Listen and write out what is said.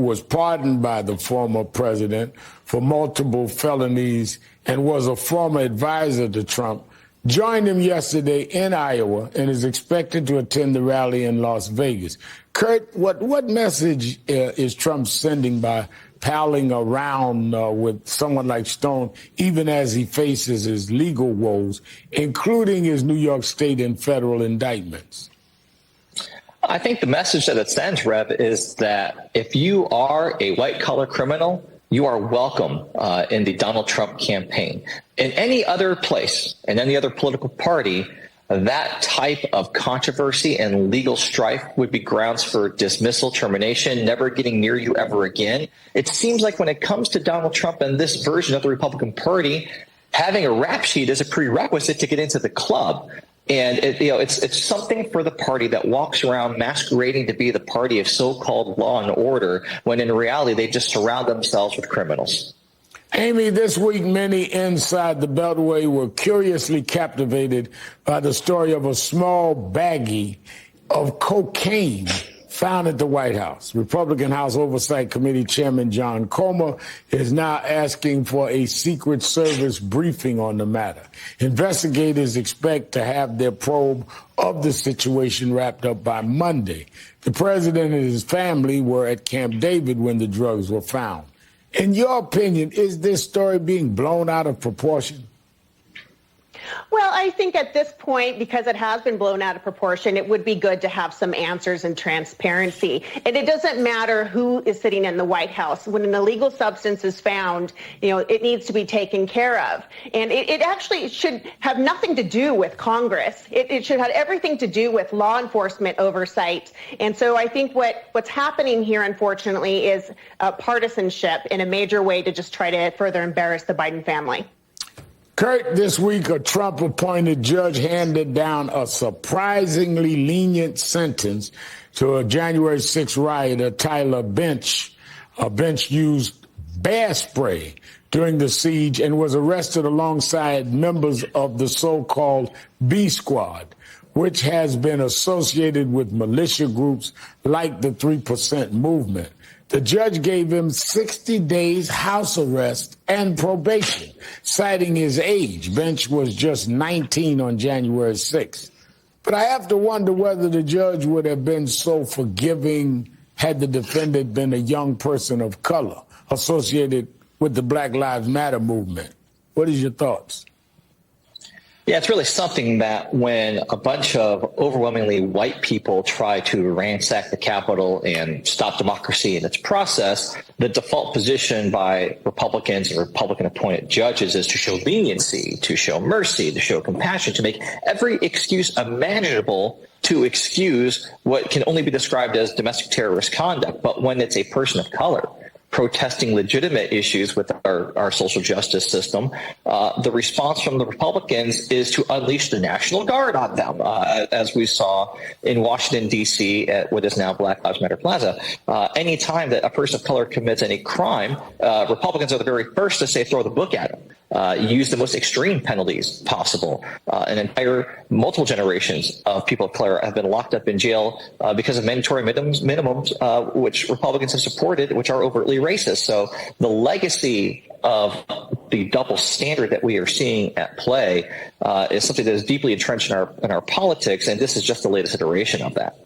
was pardoned by the former president for multiple felonies and was a former advisor to Trump, joined him yesterday in Iowa and is expected to attend the rally in Las Vegas. Kurt, what message is Trump sending by palling around with someone like Stone, even as he faces his legal woes, including his New York state and federal indictments? I think the message that it sends, Rev, is that if you are a white-collar criminal, you are welcome in the Donald Trump campaign. In any other place, in any other political party, that type of controversy and legal strife would be grounds for dismissal, termination, never getting near you ever again. It seems like when it comes to Donald Trump and this version of the Republican Party, having a rap sheet is a prerequisite to get into the club. And it's something for the party that walks around masquerading to be the party of so-called law and order, when in reality they just surround themselves with criminals. Amy, this week many inside the Beltway were curiously captivated by the story of a small baggie of cocaine found at the White House. Republican House Oversight Committee Chairman John Comer is now asking for a Secret Service briefing on the matter. Investigators expect to have their probe of the situation wrapped up by Monday. The president and his family were at Camp David when the drugs were found. In your opinion, is this story being blown out of proportion? Well, I think at this point, because it has been blown out of proportion, it would be good to have some answers and transparency. And it doesn't matter who is sitting in the White House. When an illegal substance is found, it needs to be taken care of. And it actually should have nothing to do with Congress. It should have everything to do with law enforcement oversight. And so I think what's happening here, unfortunately, is partisanship in a major way to just try to further embarrass the Biden family. Kurt, this week, a Trump-appointed judge handed down a surprisingly lenient sentence to a January 6th rioter, Tyler Bench. Bench used bear spray during the siege and was arrested alongside members of the so-called B Squad, which has been associated with militia groups like the 3% movement. The judge gave him 60 days house arrest and probation, citing his age. Bench was just 19 on January 6th. But I have to wonder whether the judge would have been so forgiving had the defendant been a young person of color associated with the Black Lives Matter movement. What is your thoughts? Yeah, it's really something that when a bunch of overwhelmingly white people try to ransack the Capitol and stop democracy in its process, the default position by Republicans and Republican-appointed judges is to show leniency, to show mercy, to show compassion, to make every excuse imaginable to excuse what can only be described as domestic terrorist conduct. But when it's a person of color protesting legitimate issues with our social justice system, the response from the Republicans is to unleash the National Guard on them, as we saw in Washington, D.C. at what is now Black Lives Matter Plaza. Anytime that a person of color commits any crime, Republicans are the very first to say throw the book at him. Use the most extreme penalties possible. Multiple generations of people of color have been locked up in jail because of mandatory minimums, which Republicans have supported, which are overtly racist. So the legacy of the double standard that we are seeing at play is something that is deeply entrenched in our politics, and this is just the latest iteration of that.